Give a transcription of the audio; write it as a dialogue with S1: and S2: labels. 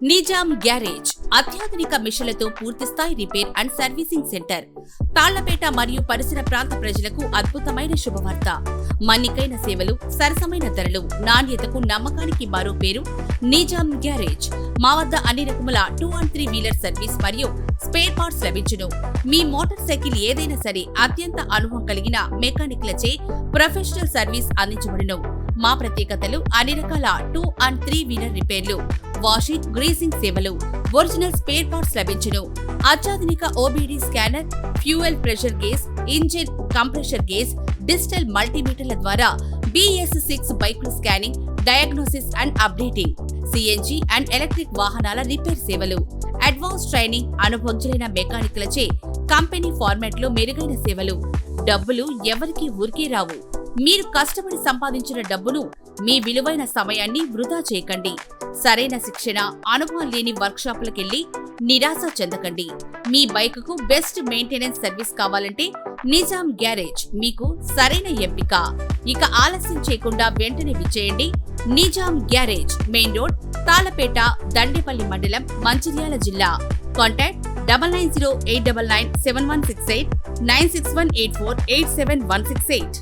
S1: Nizam garage అత్యాధునిక మిషన్లతో పూర్తిస్థాయి repair and servicing centre. Tallapeta మరియు పరిసర ప్రాంత ప్రజలకు అద్భుతమైన శుభవార్త. మన్నికైన సేవలు, సరసమైన ధరలు, నాణ్యతకు నమ్మకానికి మరో పేరు నిజాం గ్యారేజ్. మా వద్ద అన్ని రకముల 2 and 3 వీలర్ సర్వీస్ మరియు స్పేర్ పార్ట్స్ లభించును. మీ మోటార్ సైకిల్ ఏదైనా సరే అత్యంత అనుభవం కలిగిన మెకానిక్లచే ప్రొఫెషనల్ సర్వీస్ అందించబడును. మా ప్రత్యేకతలు అన్ని రకాల 2 and 3 వీలర్ రిపేర్లు, వాషింగ్, గ్రీసింగ్ సేవలు, ఒరిజినల్ స్పేర్ పార్ట్స్ లభించును. అత్యాధునిక OBD scanner, fuel pressure gauge, engine compressor gauge, digital మల్టీమీటర్ల ద్వారా BS6 బైకుల scanning, diagnosis and updating, CNG and electric వాహనాల రిపేర్ సేవలు, అడ్వాన్స్ ట్రైనింగ్, అనుభవజ్ఞులైన మెకానిక్లచే కంపెనీ ఫార్మాట్ లో మెరుగైన సేవలు. డబ్బులు ఎవరికీ ఊరికే రావు. మీరు కష్టపడి సంపాదించిన డబ్బును, మీ విలువైన సమయాన్ని వృధా చేయకండి. సరైన శిక్షణ, అనుభవం లేని వర్క్షాపులకెళ్లి నిరాశ చెందకండి. మీ బైకుకు బెస్ట్ మెయింటెనెన్స్ సర్వీస్ కావాలంటే నిజాం గ్యారేజ్ మీకు సరైన ఎంపిక. ఇక ఆలస్యం చేయకుండా వెంటనే విచ్చేయండి. Nizam garage, main road, Tallapeta, Dandepalli మండలం, మంచిర్యాల జిల్లా. కాంటాక్ట్ 9908997168 96184871168.